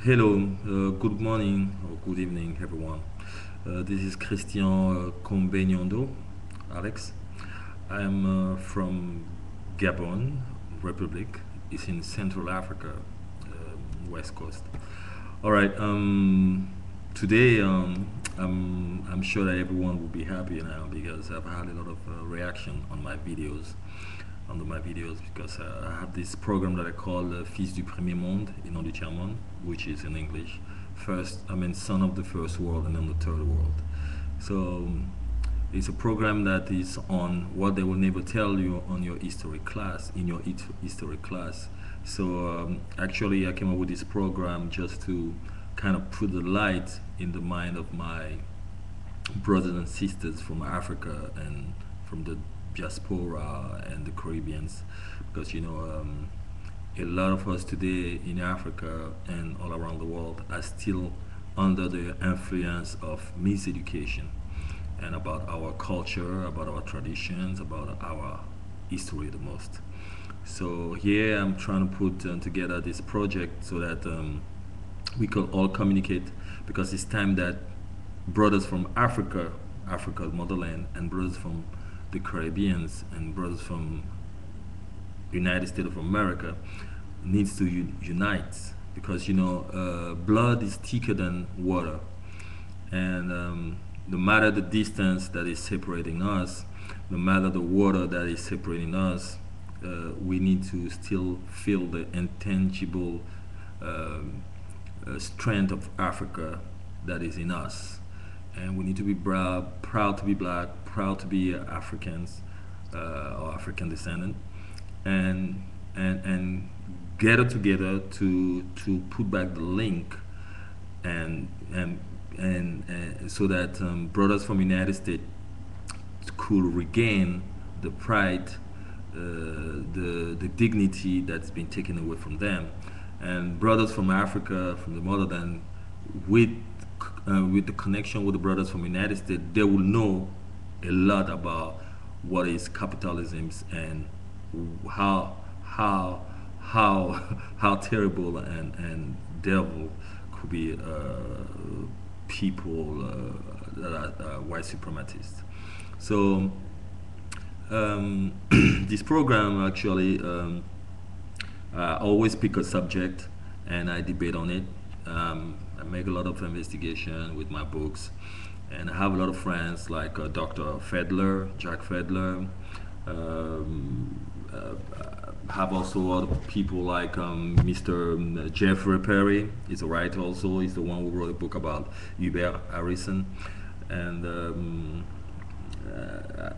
Hello, good morning or good evening, everyone. This is Christian Combegnondo, Alex. I am from Gabon, Republic. It's in Central Africa, West Coast. All right. Today, I'm sure that everyone will be happy now because I've had a lot of reaction on my videos, under my videos because I have this program that I call Fils du Premier Monde, et non du Tiers Monde, which is in English, son of the first world and then the third world. So it's a program that is on what they will never tell you on your history class, in your history class. So actually, I came up with this program just to kind of put the light in the mind of my brothers and sisters from Africa and from the diaspora and the Caribbeans, because a lot of us today in Africa and all around the world are still under the influence of miseducation and about our culture, about our traditions, about our history the most. So here I'm trying to put together this project so that we can all communicate, because it's time that brothers from Africa, Africa's motherland, and brothers from the Caribbeans and brothers from United States of America needs to unite, because blood is thicker than water, and no matter the distance that is separating us, no matter the water that is separating us, we need to still feel the intangible strength of Africa that is in us, and we need to be proud to be black, proud to be Africans or African descendant, and and gather together to put back the link, and so that brothers from United States could regain the pride, the dignity that's been taken away from them, and brothers from Africa, from the motherland, with with the connection with the brothers from United States, they will know a lot about what is capitalism and how how how terrible and devil could be people that are white supremacists. So this program actually, I always pick a subject and I debate on it. I make a lot of investigation with my books, and I have a lot of friends like Dr. Fedler, Jack Fedler. I have also other people like Mr. Jeffrey Perry. He's a writer also. He's the one who wrote a book about Hubert Harrison, and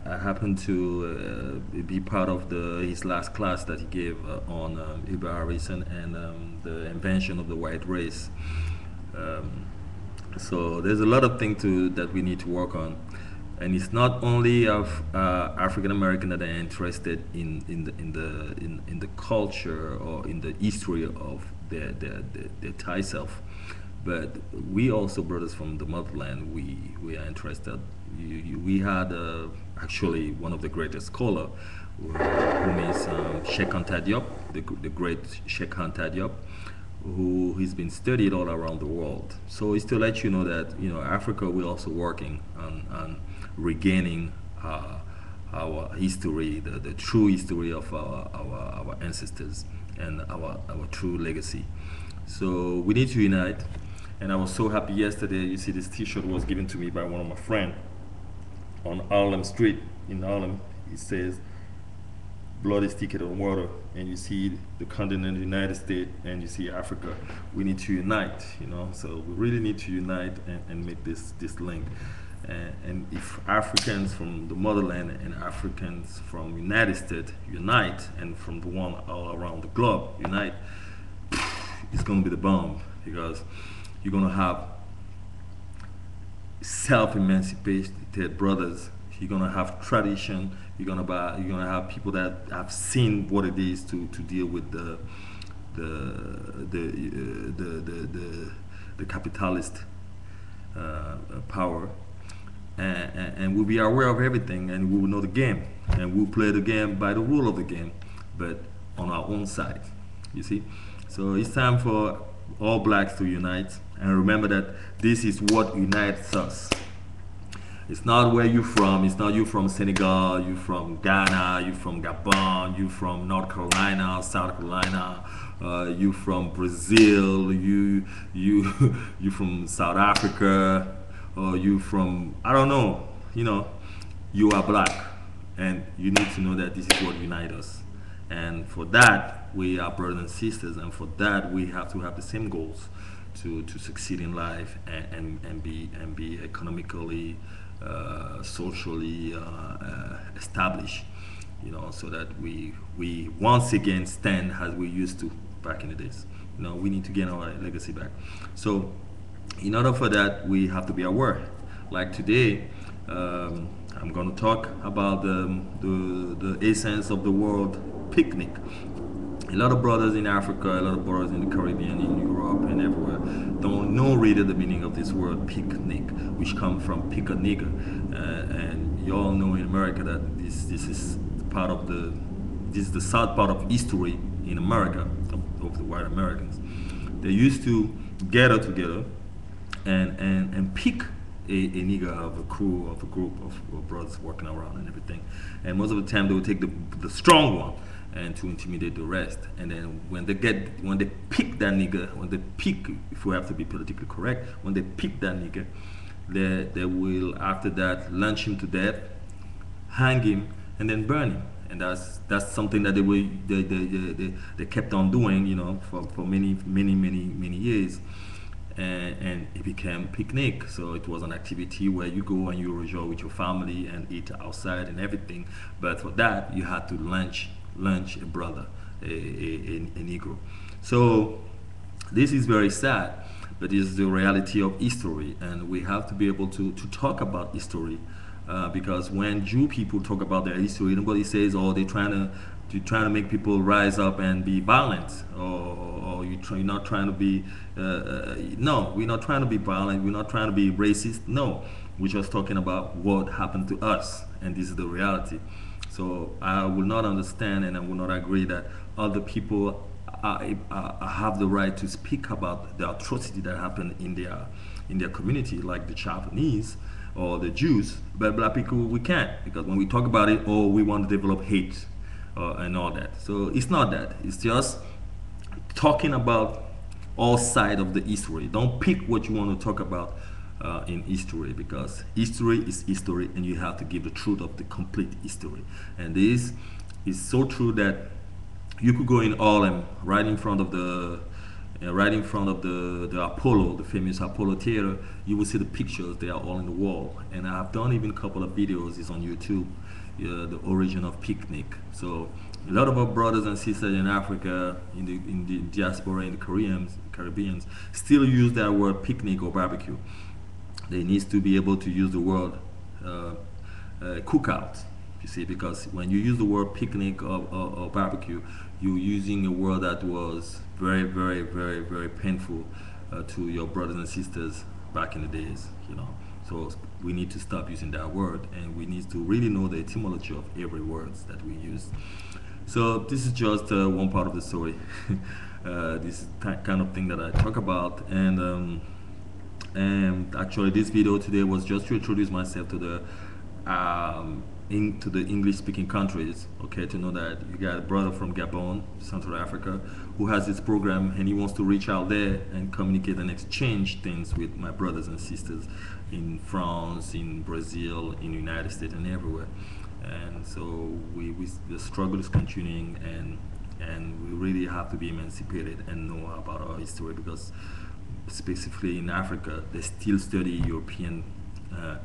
I happened to be part of his last class that he gave on Hubert Harrison and the invention of the white race. Um, so there's a lot of things that we need to work on, and it's not only of African American that are interested in the culture or in the history of their Thai self, but we also brothers from the motherland. We are interested. We had actually one of the greatest scholar, whom is Sheikh Anta Diop, the great Sheikh Anta Diop, who has been studied all around the world. So it's to let you know that Africa, we're also working on regaining our history, the true history of our ancestors and our true legacy. So we need to unite. And I was so happy yesterday. You see, this T-shirt was given to me by one of my friends on Harlem Street in Harlem. It says, "Blood is thicker than water," and you see the continent, United States, and you see Africa. We need to unite, So we really need to unite and make this link. And if Africans from the motherland and Africans from United States unite, and from the one all around the globe unite, it's gonna be the bomb, because you're gonna have self-emancipated brothers. You're gonna have tradition. You're gonna have people that have seen what it is to deal with the capitalist power, and we'll be aware of everything, and we will know the game, and we'll play the game by the rule of the game, but on our own side. You see, so it's time for all blacks to unite and remember that this is what unites us. It's not where you from. It's not you from Senegal, you from Ghana, you from Gabon, you from North Carolina, South Carolina, you from Brazil, you you from South Africa, or you from I don't know. You know, you are black, and you need to know that this is what unites us. And for that, we are brothers and sisters, and for that, we have to have the same goals to succeed in life and be economically, socially established, you know, so that we once again stand as we used to back in the days. You know, we need to get our legacy back. So, in order for that, we have to be aware. Like today, I'm going to talk about the essence of the word picnic. A lot of brothers in Africa, a lot of brothers in the Caribbean, in Europe, and everywhere don't know really the meaning of this word picnic, which comes from pick a nigger. And you all know in America that this is part of this is the sad part of history in America of the white Americans. They used to gather together and pick a nigger of a crew of a group of brothers working around and everything. And most of the time they would take the strong one and to intimidate the rest. And then when they pick that nigger, when they pick, if we have to be politically correct, when they pick that nigger, they will after that lynch him to death, hang him, and then burn him. And that's something that they kept on doing, you know, for many years. And it became picnic, so it was an activity where you go and you enjoy with your family and eat outside and everything. But for that, you had to lunch a brother, a Negro. So this is very sad, but it is the reality of history, and we have to be able to talk about history, because when Jew people talk about their history, nobody says, "Oh, they're trying to make people rise up and be violent," or you're not trying to be. No, we're not trying to be violent. We're not trying to be racist. No, we're just talking about what happened to us, and this is the reality. So I will not understand and I will not agree that other people have the right to speak about the atrocity that happened in their community, like the Japanese or the Jews, but black people we can't, because when we talk about it, oh, we want to develop hate and all that. So it's not that. It's just talking about all sides of the history. Don't pick what you want to talk about in history, because history is history and you have to give the truth of the complete history. And this is so true that you could go in Harlem right in front of the Apollo, the famous Apollo Theater. You will see the pictures, they are all in the wall. And I've done even a couple of videos, it's on YouTube, the origin of picnic. So a lot of our brothers and sisters in Africa, in the diaspora, in the Caribbeans, still use that word picnic or barbecue. They need to be able to use the word cookout, you see, because when you use the word picnic or barbecue, you're using a word that was very, very, very, very painful to your brothers and sisters back in the days, you know. So we need to stop using that word, and we need to really know the etymology of every word that we use. So this is just one part of the story. This is the kind of thing that I talk about, and actually this video today was just to introduce myself to the into the English-speaking countries. Okay, to know that you got a brother from Gabon, Central Africa, who has this program, and he wants to reach out there and communicate and exchange things with my brothers and sisters in France, in Brazil, in the United States, and everywhere. And so the struggle is continuing, and we really have to be emancipated and know about our history, because specifically in Africa, they still study European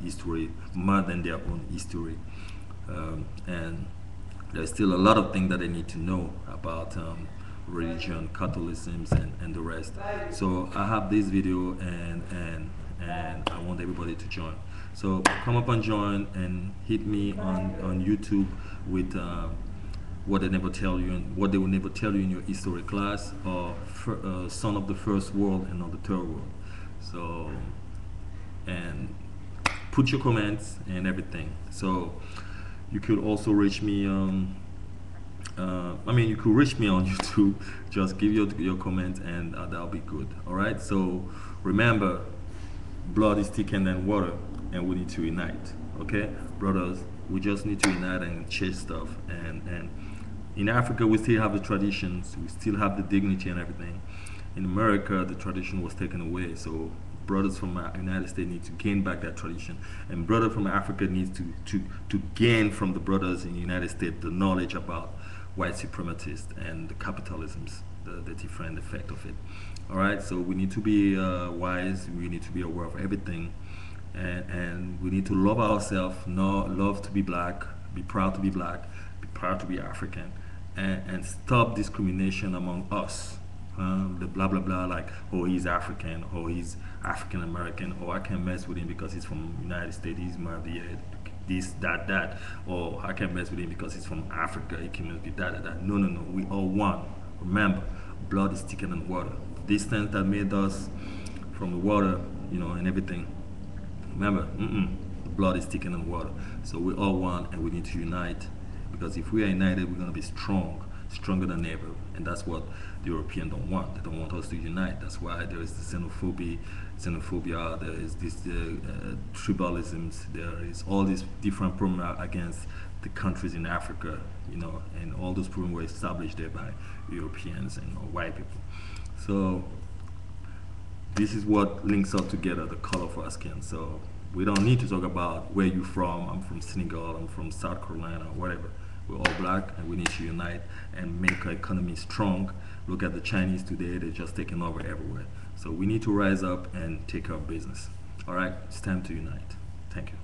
history more than their own history. And there's still a lot of things that they need to know about religion, Catholicism, and the rest. So I have this video, and I want everybody to join. So come up and join, and hit me on YouTube with what they never tell you, and what they will never tell you in your history class, or Son of the First World and of the Third World. So, and put your comments and everything. So you could also reach me I mean, you could reach me on YouTube. Just give your comment, and that'll be good. All right. So remember, blood is thicker than water, and we need to unite. Okay, brothers, we just need to unite and chase stuff. And in Africa, we still have the traditions, we still have the dignity and everything. In America, the tradition was taken away. So brothers from the United States need to gain back that tradition, and brothers from Africa needs to gain from the brothers in the United States the knowledge about white supremacists and the capitalisms, the different effect of it. All right, so we need to be wise. We need to be aware of everything, and we need to love ourselves. Love to be black. Be proud to be black. Be proud to be African, and stop discrimination among us. The blah blah blah, like, oh, he's African, or he's African American, or I can't mess with him because he's from United States, he's my this that, or I can't mess with him because he's from Africa, he can be that. No, we all one. Remember, blood is thicker than water. The distance that made us from the water, and everything. Remember, the blood is thicker than water. So we all one, and we need to unite, because if we are united, we're gonna be stronger than ever, and that's what the Europeans don't want. They don't want us to unite. That's why there is the xenophobia, there is this tribalisms, there is all these different problems against the countries in Africa, and all those problems were established there by Europeans and white people. So this is what links us together, the color of our skin. So we don't need to talk about where you're from. I'm from Senegal, I'm from South Carolina, whatever. We're all black, and we need to unite and make our economy strong. Look at the Chinese today, they're just taking over everywhere. So we need to rise up and take care of business. All right, it's time to unite. Thank you.